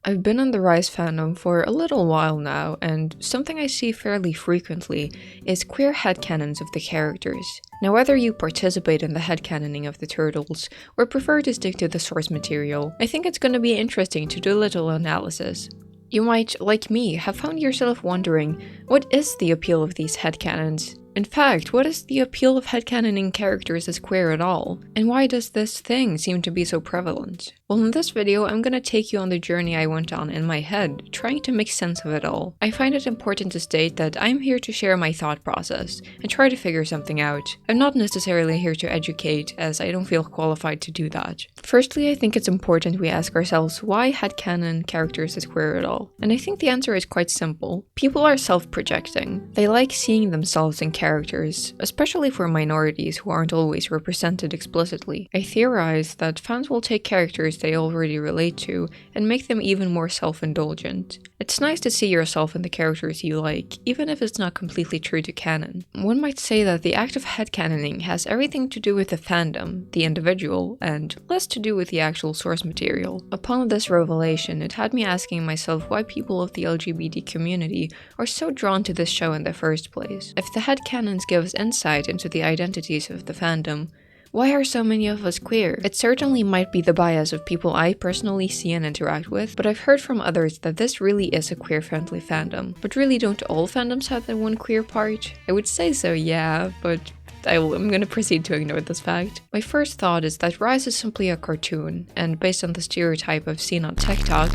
I've been in the Rise fandom for a little while now, and something I see fairly frequently is queer headcanons of the characters. Now, whether you participate in the headcanoning of the turtles or prefer to stick to the source material, I think it's going to be interesting to do a little analysis. You might, like me, have found yourself wondering, what is the appeal of these headcanons? In fact, what is the appeal of headcanoning characters as queer at all? And why does this thing seem to be so prevalent? Well, in this video, I'm gonna take you on the journey I went on in my head, trying to make sense of it all. I find it important to state that I'm here to share my thought process and try to figure something out. I'm not necessarily here to educate, as I don't feel qualified to do that. Firstly, I think it's important we ask ourselves why headcanon characters as queer at all. And I think the answer is quite simple. People are self-projecting. They like seeing themselves in characters, especially for minorities who aren't always represented explicitly. I theorize that fans will take characters they already relate to and make them even more self-indulgent. It's nice to see yourself in the characters you like, even if it's not completely true to canon. One might say that the act of headcanoning has everything to do with the fandom, the individual, and less to do with the actual source material. Upon this revelation, it had me asking myself why people of the LGBT community are so drawn to this show in the first place. If the headcanons give us insight into the identities of the fandom, why are so many of us queer? It certainly might be the bias of people I personally see and interact with, but I've heard from others that this really is a queer-friendly fandom. But really, don't all fandoms have that one queer part? I would say so, yeah, but I'm gonna proceed to ignore this fact. My first thought is that Rise is simply a cartoon, and based on the stereotype I've seen on TikTok,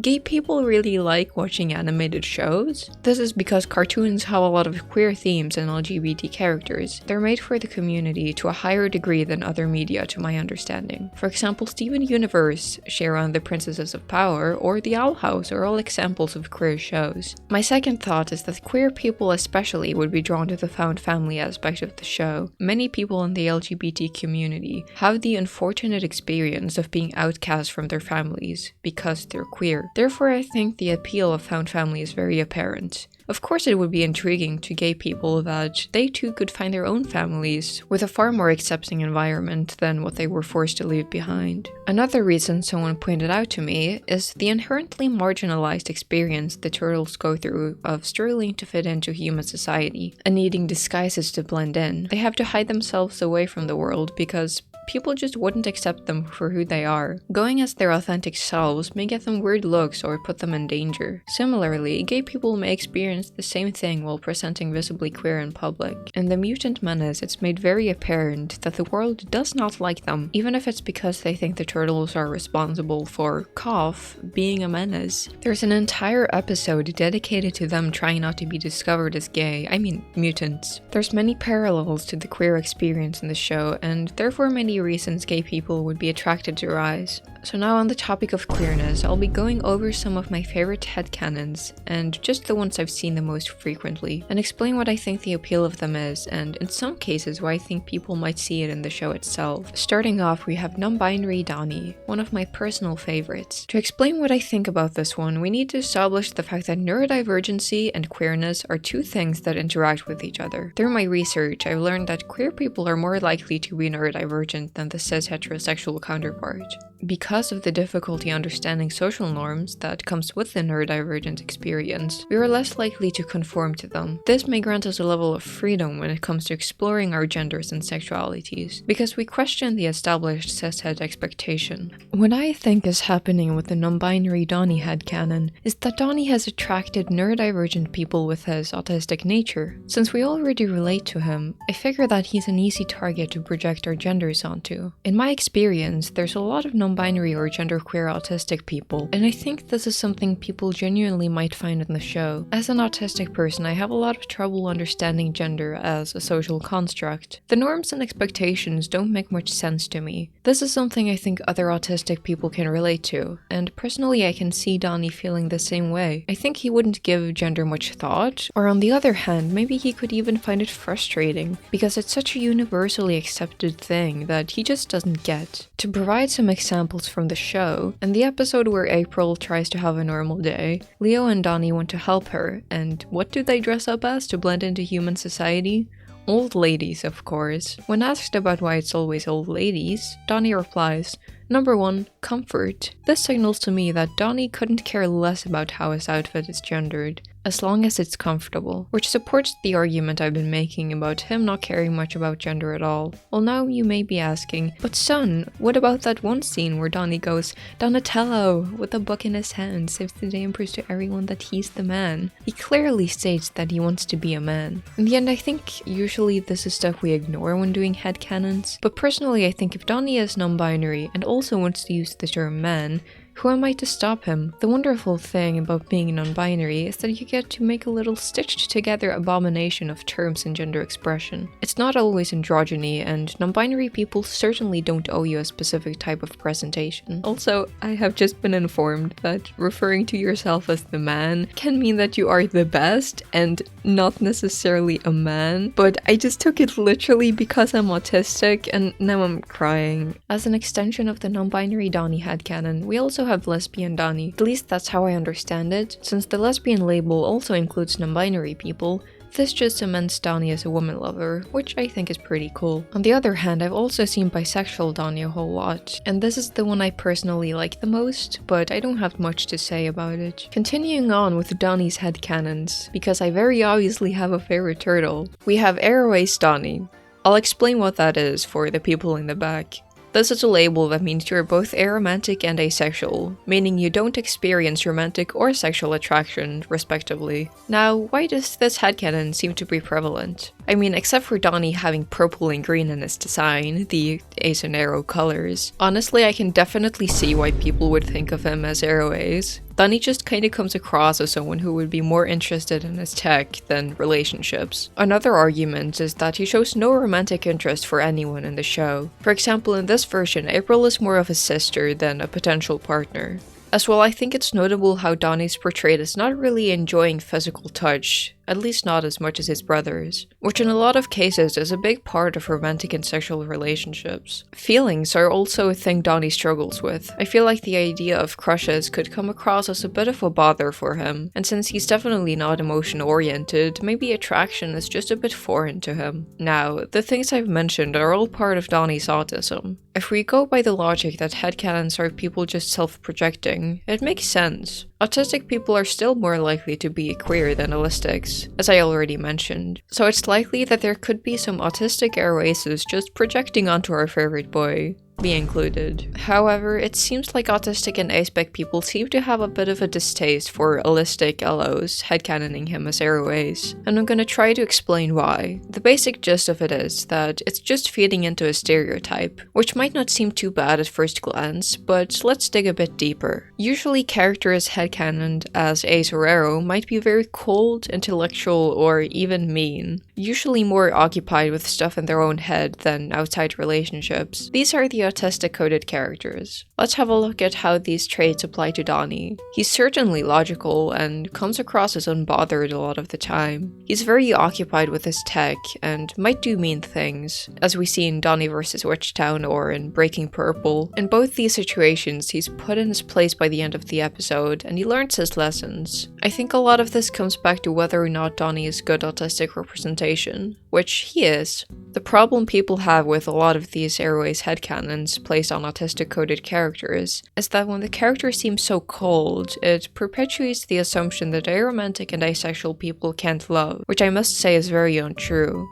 gay people really like watching animated shows. This is because cartoons have a lot of queer themes and LGBT characters. They're made for the community to a higher degree than other media, to my understanding. For example, Steven Universe, Shira and the Princesses of Power, or The Owl House are all examples of queer shows. My second thought is that queer people especially would be drawn to the found family aspect of the show. Many people in the LGBT community have the unfortunate experience of being outcast from their families because they're queer. Therefore, I think the appeal of found family is very apparent. Of course, it would be intriguing to gay people that they too could find their own families with a far more accepting environment than what they were forced to leave behind. Another reason someone pointed out to me is the inherently marginalized experience the turtles go through of struggling to fit into human society and needing disguises to blend in. They have to hide themselves away from the world because people just wouldn't accept them for who they are. Going as their authentic selves may get them weird looks or put them in danger. Similarly, gay people may experience the same thing while presenting visibly queer in public. In the Mutant Menace, it's made very apparent that the world does not like them, even if it's because they think the turtles are responsible for, cough, being a menace. There's an entire episode dedicated to them trying not to be discovered as gay, mutants. There's many parallels to the queer experience in the show, and therefore many reasons gay people would be attracted to Rise. So now on the topic of queerness, I'll be going over some of my favorite headcanons, and just the ones I've seen the most frequently, and explain what I think the appeal of them is, and in some cases why I think people might see it in the show itself. Starting off, we have non-binary Donnie, one of my personal favorites. To explain what I think about this one, we need to establish the fact that neurodivergency and queerness are two things that interact with each other. Through my research, I've learned that queer people are more likely to be neurodivergent than the cis heterosexual counterpart. Because of the difficulty understanding social norms that comes with the neurodivergent experience, we are less likely to conform to them. This may grant us a level of freedom when it comes to exploring our genders and sexualities, because we question the established cishet expectation. What I think is happening with the non-binary Donnie headcanon is that Donnie has attracted neurodivergent people with his autistic nature. Since we already relate to him, I figure that he's an easy target to project our genders onto. In my experience, there's a lot of non-binary or genderqueer autistic people, and I think this is something people genuinely might find in the show. As an autistic person, I have a lot of trouble understanding gender as a social construct. The norms and expectations don't make much sense to me. This is something I think other autistic people can relate to, and personally I can see Donnie feeling the same way. I think he wouldn't give gender much thought, or on the other hand, maybe he could even find it frustrating, because it's such a universally accepted thing that he just doesn't get. To provide some examples from the show, in the episode where April tries to have a normal day, Leo and Donnie want to help her, and what do they dress up as to blend into human society? Old ladies, of course. When asked about why it's always old ladies, Donnie replies, Number 1. Comfort. This signals to me that Donnie couldn't care less about how his outfit is gendered, as long as it's comfortable, which supports the argument I've been making about him not caring much about gender at all. Well, now you may be asking, but son, what about that one scene where Donnie goes, Donatello, with a book in his hand, saves the day and proves to everyone that he's the man. He clearly states that he wants to be a man. In the end, I think usually this is stuff we ignore when doing headcanons, but personally I think if Donnie is non-binary and also wants to use the term man, who am I to stop him? The wonderful thing about being non-binary is that you get to make a little stitched together abomination of terms and gender expression. It's not always androgyny, and non-binary people certainly don't owe you a specific type of presentation. Also, I have just been informed that referring to yourself as the man can mean that you are the best and not necessarily a man, but I just took it literally because I'm autistic and now I'm crying. As an extension of the non-binary Donnie headcanon, we also have lesbian Donnie. At least that's how I understand it. Since the lesbian label also includes non-binary people, this just cements Donnie as a woman lover, which I think is pretty cool. On the other hand, I've also seen bisexual Donnie a whole lot, and this is the one I personally like the most, but I don't have much to say about it. Continuing on with Donnie's headcanons, because I very obviously have a favorite turtle, we have Aroace Donnie. I'll explain what that is for the people in the back. This is a label that means you're both aromantic and asexual, meaning you don't experience romantic or sexual attraction, respectively. Now, why does this headcanon seem to be prevalent? I mean, except for Donnie having purple and green in his design, the ace and arrow colors, honestly I can definitely see why people would think of him as Aroace. Donnie just kinda comes across as someone who would be more interested in his tech than relationships. Another argument is that he shows no romantic interest for anyone in the show. For example, in this version, April is more of a sister than a potential partner. As well, I think it's notable how Donnie's portrayed as not really enjoying physical touch, at least not as much as his brothers, which in a lot of cases is a big part of romantic and sexual relationships. Feelings are also a thing Donnie struggles with. I feel like the idea of crushes could come across as a bit of a bother for him, and since he's definitely not emotion-oriented, maybe attraction is just a bit foreign to him. Now, the things I've mentioned are all part of Donnie's autism. If we go by the logic that headcanons are people just self-projecting, it makes sense. Autistic people are still more likely to be queer than allistics, as I already mentioned, so it's likely that there could be some autistic Aroaces just projecting onto our favorite boy, me included. However, it seems like autistic and aspec people seem to have a bit of a distaste for allistic LOs headcanoning him as Aroace, and I'm gonna try to explain why. The basic gist of it is that it's just feeding into a stereotype, which might not seem too bad at first glance, but let's dig a bit deeper. Usually characters headcanoned as ace or arrow might be very cold, intellectual, or even mean, usually more occupied with stuff in their own head than outside relationships. These are the autistic-coded characters. Let's have a look at how these traits apply to Donnie. He's certainly logical and comes across as unbothered a lot of the time. He's very occupied with his tech and might do mean things, as we see in Donnie vs. Witchtown or in Breaking Purple. In both these situations, he's put in his place by the end of the episode and he learns his lessons. I think a lot of this comes back to whether or not Donnie is good autistic representation, which he is. The problem people have with a lot of these Aroace headcanons placed on autistic-coded characters is that when the character seems so cold, it perpetuates the assumption that aromantic and asexual people can't love, which I must say is very untrue.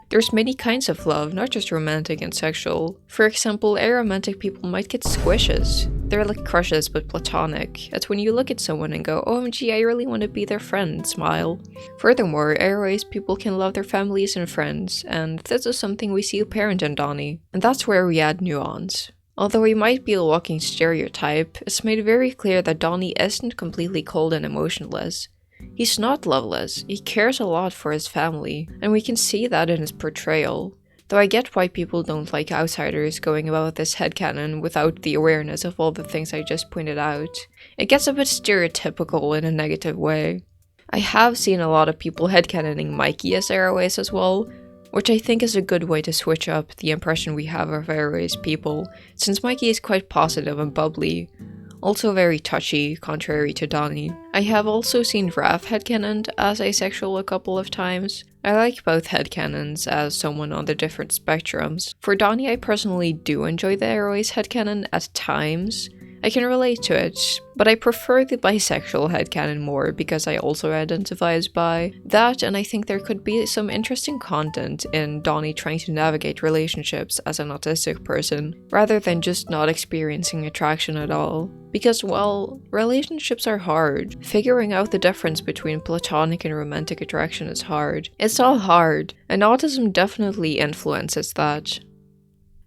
There's many kinds of love, not just romantic and sexual. For example, aromantic people might get squishes. They're like crushes but platonic. It's when you look at someone and go, OMG, I really want to be their friend, smile. Furthermore, Aroace people can love their families and friends, and this is something we see apparent in Donnie. And that's where we add nuance. Although he might be a walking stereotype, it's made very clear that Donnie isn't completely cold and emotionless. He's not loveless, he cares a lot for his family, and we can see that in his portrayal. Though I get why people don't like outsiders going about this headcanon without the awareness of all the things I just pointed out, it gets a bit stereotypical in a negative way. I have seen a lot of people headcanoning Mikey as Aroace as well, which I think is a good way to switch up the impression we have of Aroace people, since Mikey is quite positive and bubbly, also very touchy, contrary to Donnie. I have also seen Raph headcanoned as asexual a couple of times. I like both headcanons as someone on the different spectrums. For Donnie, I personally do enjoy the Aroace headcanon at times. I can relate to it, but I prefer the bisexual headcanon more because I also identify as bi. That, and I think there could be some interesting content in Donnie trying to navigate relationships as an autistic person, rather than just not experiencing attraction at all. Because, well, relationships are hard. Figuring out the difference between platonic and romantic attraction is hard. It's all hard, and autism definitely influences that.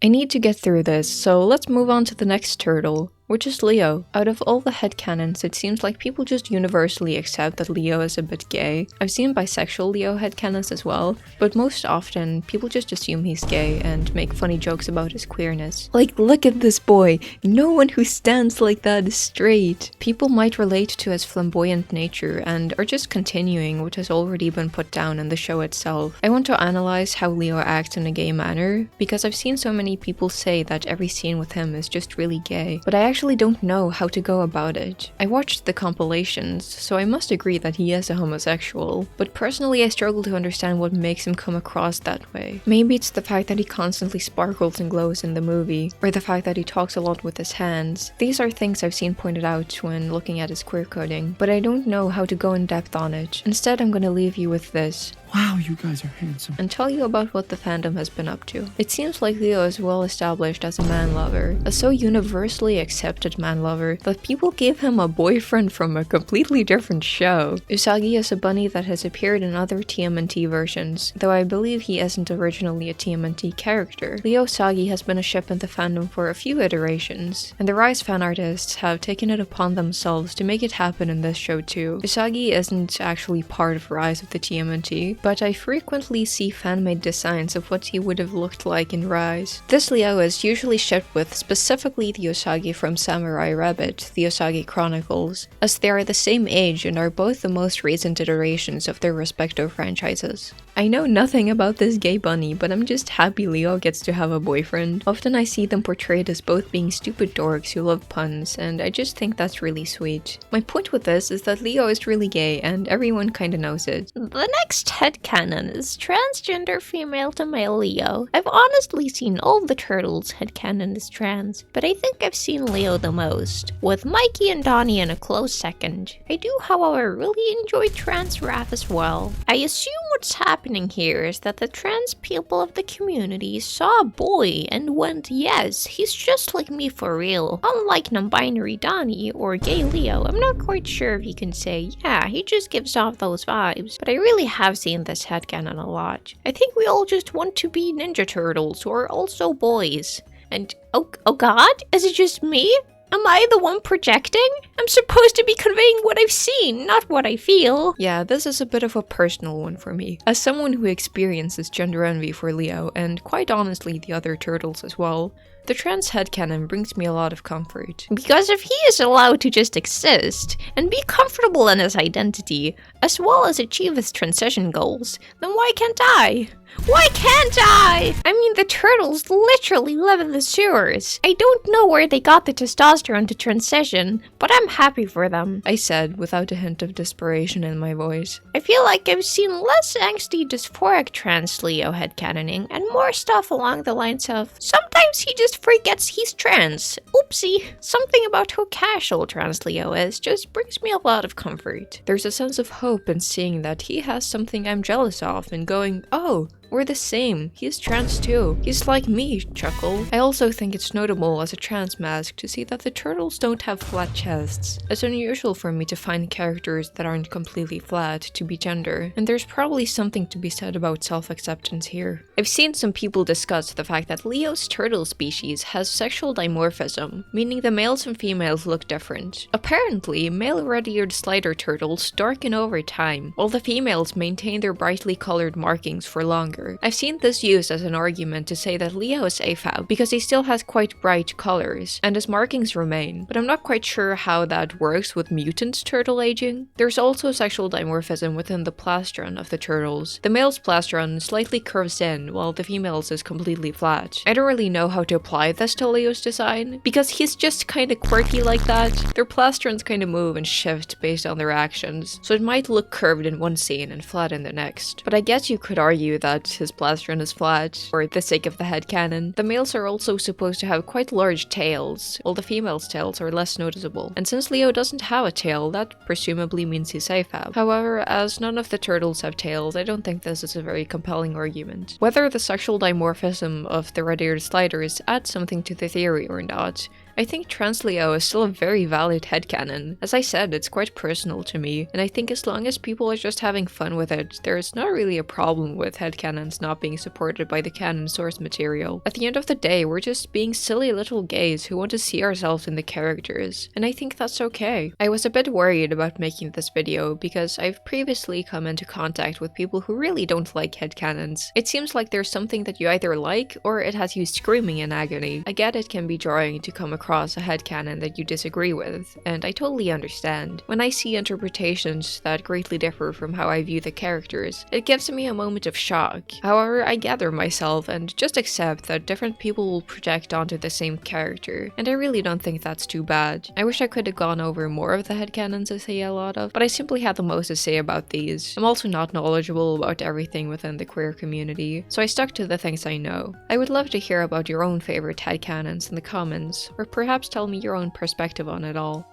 I need to get through this, so let's move on to the next turtle, which is Leo. Out of all the headcanons, it seems like people just universally accept that Leo is a bit gay. I've seen bisexual Leo headcanons as well, but most often, people just assume he's gay and make funny jokes about his queerness. Like, look at this boy! No one who stands like that is straight! People might relate to his flamboyant nature and are just continuing what has already been put down in the show itself. I want to analyze how Leo acts in a gay manner, because I've seen so many people say that every scene with him is just really gay, but I actually don't know how to go about it. I watched the compilations, so I must agree that he is a homosexual, but personally I struggle to understand what makes him come across that way. Maybe it's the fact that he constantly sparkles and glows in the movie, or the fact that he talks a lot with his hands. These are things I've seen pointed out when looking at his queer coding, but I don't know how to go in depth on it. Instead, I'm gonna leave you with this. Wow, you guys are handsome. And tell you about what the fandom has been up to. It seems like Leo is well established as a man lover, a so universally accepted man lover that people gave him a boyfriend from a completely different show. Usagi is a bunny that has appeared in other TMNT versions, though I believe he isn't originally a TMNT character. Leosagi has been a ship in the fandom for a few iterations, and the Rise fan artists have taken it upon themselves to make it happen in this show too. Usagi isn't actually part of Rise of the TMNT, but I frequently see fan-made designs of what he would have looked like in Rise. This Leo is usually shipped with specifically the Usagi from Samurai Rabbit, the Usagi Chronicles, as they are the same age and are both the most recent iterations of their respective franchises. I know nothing about this gay bunny, but I'm just happy Leo gets to have a boyfriend. Often I see them portrayed as both being stupid dorks who love puns, and I just think that's really sweet. My point with this is that Leo is really gay, and everyone kinda knows it. The next headcanon is transgender female to male Leo. I've honestly seen all the turtles headcanon as trans, but I think I've seen Leo the most, with Mikey and Donnie in a close second. I do, however, really enjoy trans Raph as well. I assume what's happening here is that the trans people of the community saw a boy and went, yes, he's just like me for real. Unlike non-binary Donnie or gay Leo, I'm not quite sure if you can say, yeah, he just gives off those vibes, but I really have seen this headcanon a lot. I think we all just want to be Ninja Turtles who are also boys. And oh god, is it just me? Am I the one projecting? I'm supposed to be conveying what I've seen, not what I feel. Yeah, this is a bit of a personal one for me. As someone who experiences gender envy for Leo, and quite honestly the other turtles as well, the trans headcanon brings me a lot of comfort. Because if he is allowed to just exist, and be comfortable in his identity, as well as achieve his transition goals, then why can't I? Why can't I? I mean, the turtles literally live in the sewers. I don't know where they got the testosterone to transition, but I'm happy for them, I said without a hint of desperation in my voice. I feel like I've seen less angsty dysphoric trans Leo headcanoning and more stuff along the lines of, sometimes he just forgets he's trans. Oopsie. Something about how casual trans Leo is just brings me a lot of comfort. There's a sense of hope in seeing that he has something I'm jealous of and going, oh, we're the same. He's trans too. He's like me, chuckle. I also think it's notable as a trans mask to see that the turtles don't have flat chests. It's unusual for me to find characters that aren't completely flat to be gender, and there's probably something to be said about self-acceptance here. I've seen some people discuss the fact that Leo's turtle species has sexual dimorphism, meaning the males and females look different. Apparently, male red-eared slider turtles darken over time, while the females maintain their brightly colored markings for longer. character. I've seen this used as an argument to say that Leo is AFAB because he still has quite bright colors, and his markings remain, but I'm not quite sure how that works with mutant turtle aging. There's also sexual dimorphism within the plastron of the turtles. The male's plastron slightly curves in, while the female's is completely flat. I don't really know how to apply this to Leo's design, because he's just kinda quirky like that. Their plastrons kinda move and shift based on their actions, so it might look curved in one scene and flat in the next. But I guess you could argue that his plastron is flat, for the sake of the headcanon. The males are also supposed to have quite large tails, while the females' tails are less noticeable. And since Leo doesn't have a tail, that presumably means he's AFAB. However, as none of the turtles have tails, I don't think this is a very compelling argument. Whether the sexual dimorphism of the red-eared sliders adds something to the theory or not, I think trans Leo is still a very valid headcanon. As I said, it's quite personal to me, and I think as long as people are just having fun with it, there's not really a problem with headcanons not being supported by the canon source material. At the end of the day, we're just being silly little gays who want to see ourselves in the characters, and I think that's okay. I was a bit worried about making this video because I've previously come into contact with people who really don't like headcanons. It seems like there's something that you either like, or it has you screaming in agony. I get it can be jarring to come across a headcanon that you disagree with, and I totally understand. When I see interpretations that greatly differ from how I view the characters, it gives me a moment of shock. However, I gather myself and just accept that different people will project onto the same character, and I really don't think that's too bad. I wish I could have gone over more of the headcanons I say a lot of, but I simply had the most to say about these. I'm also not knowledgeable about everything within the queer community, so I stuck to the things I know. I would love to hear about your own favorite headcanons in the comments, or perhaps tell me your own perspective on it all.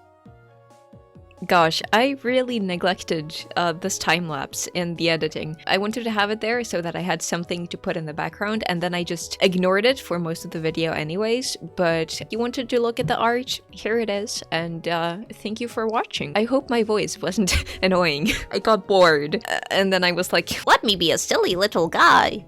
Gosh, I really neglected this time-lapse in the editing. I wanted to have it there so that I had something to put in the background, and then I just ignored it for most of the video anyways, but you wanted to look at the art, here it is, and thank you for watching. I hope my voice wasn't annoying. I got bored, and then I was like, Let me be a silly little guy.